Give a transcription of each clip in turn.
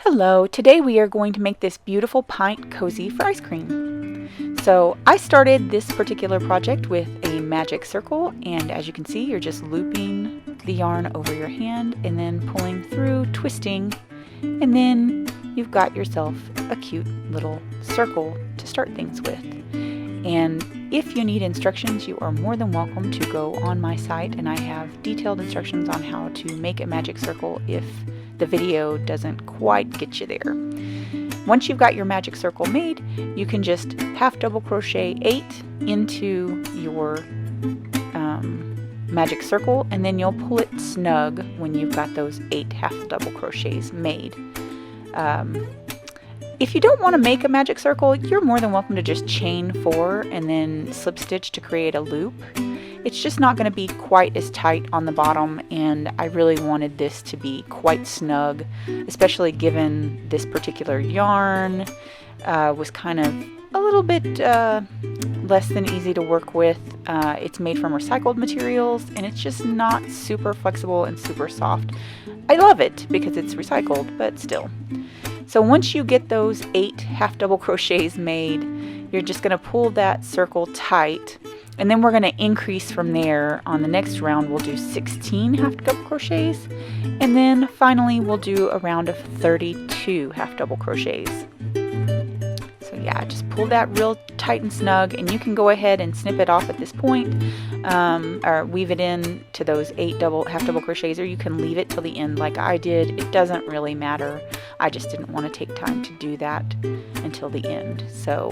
Hello, today we are going to make this beautiful pint cozy for ice cream. So I started this particular project with a magic circle, and as you can see, you're just looping the yarn over your hand and then pulling through, twisting, and then you've got yourself a cute little circle to start things with. And if you need instructions, you are more than welcome to go on my site, and I have detailed instructions on how to make a magic circle if the video doesn't quite get you there. Once you've got your magic circle made, you can just half double crochet 8 into your magic circle, and then you'll pull it snug when you've got those 8 half double crochets made. If you don't want to make a magic circle, you're more than welcome to just chain 4 and then slip stitch to create a loop. It's just not going to be quite as tight on the bottom, and I really wanted this to be quite snug, especially given this particular yarn was kind of a little bit less than easy to work with. It's made from recycled materials, and it's just not super flexible and super soft. I love it because it's recycled, but still. So once you get those 8 half double crochets made, you're just going to pull that circle tight, and then we're going to increase from there. On the next round we'll do 16 half double crochets, and then finally we'll do a round of 32 half double crochets. So yeah, just pull that real tight and snug, and you can go ahead and snip it off at this point, or weave it in to those 8 half double crochets, or you can leave it till the end like I did. It doesn't really matter. I just didn't want to take time to do that until the end. So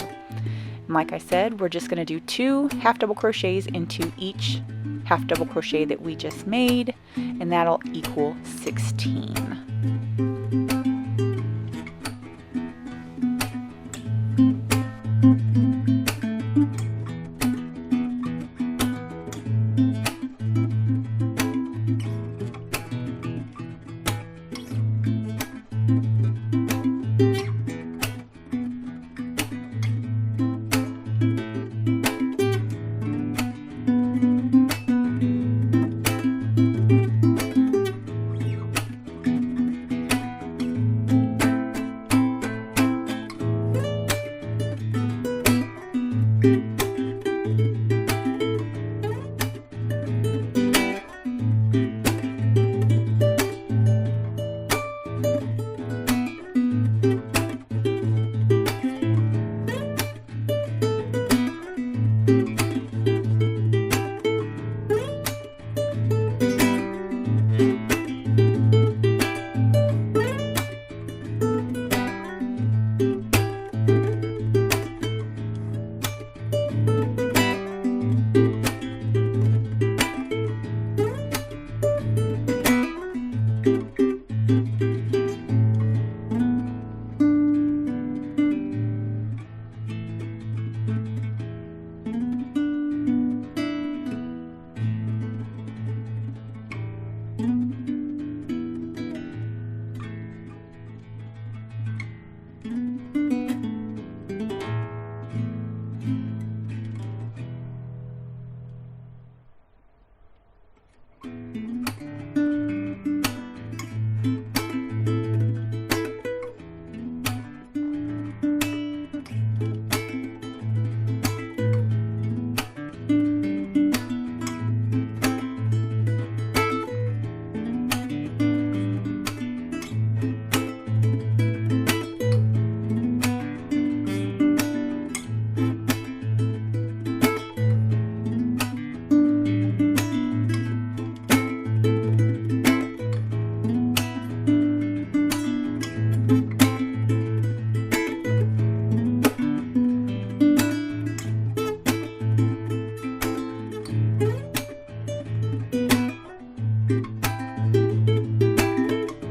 like I said, we're just going to do 2 half double crochets into each half double crochet that we just made, and that'll equal 16.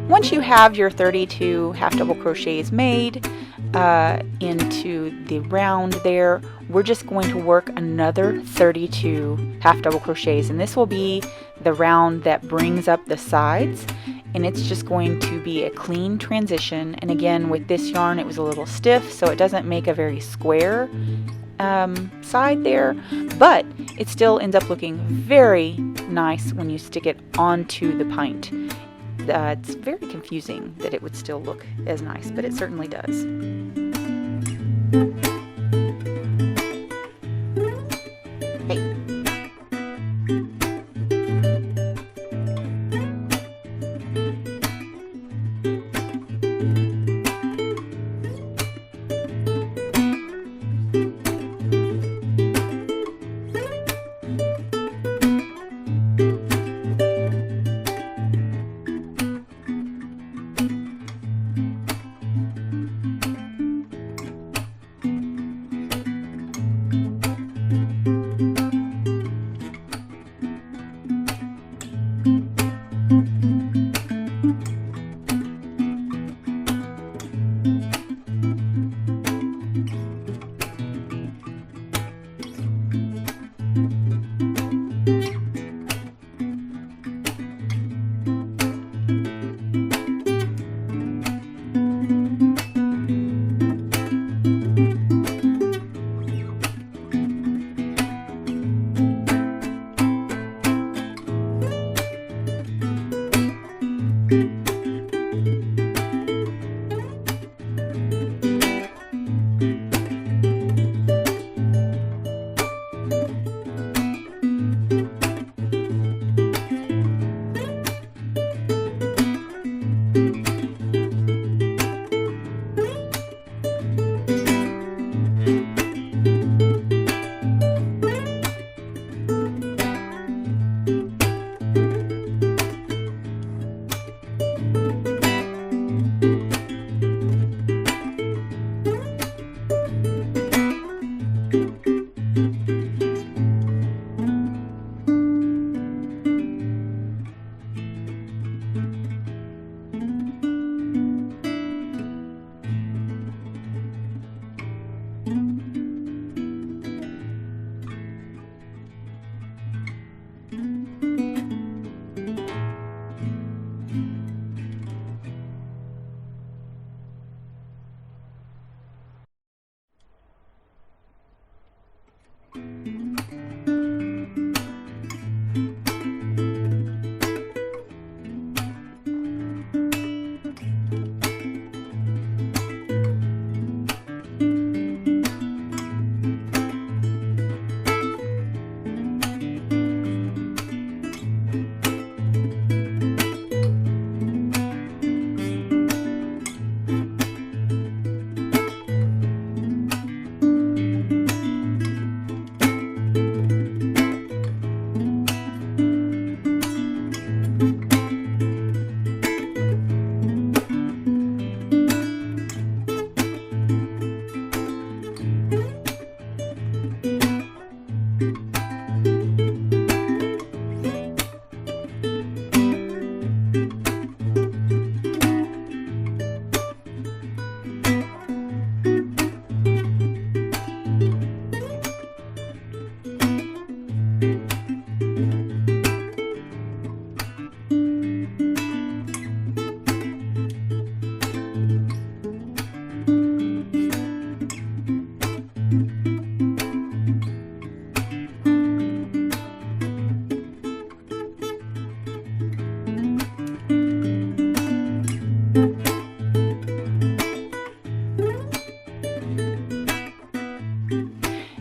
Once you have your 32 half double crochets made into the round there, we're just going to work another 32 half double crochets, and this will be the round that brings up the sides, and it's just going to be a clean transition. And again, with this yarn it was a little stiff, so it doesn't make a very square side there, but it still ends up looking very nice when you stick it onto the pint. it's very confusing that it would still look as nice, but it certainly does. Hey.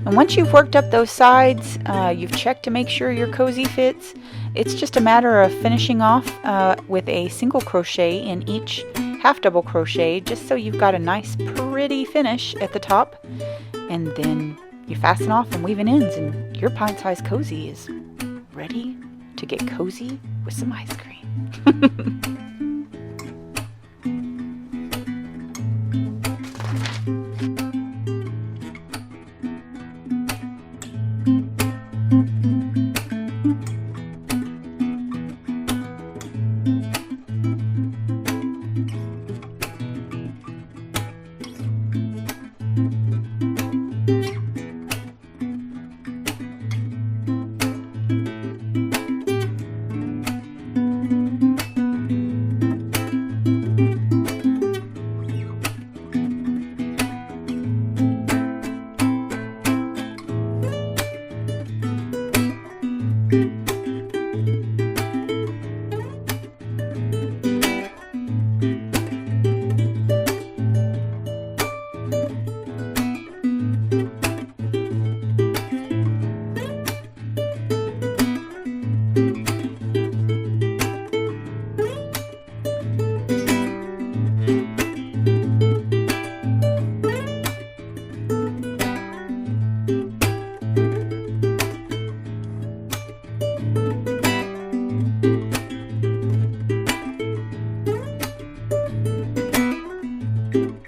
And once you've worked up those sides, you've checked to make sure your cozy fits, it's just a matter of finishing off with a single crochet in each half double crochet, just so you've got a nice pretty finish at the top. And then you fasten off and weave in ends, and your pint-sized cozy is ready to get cozy with some ice cream. you.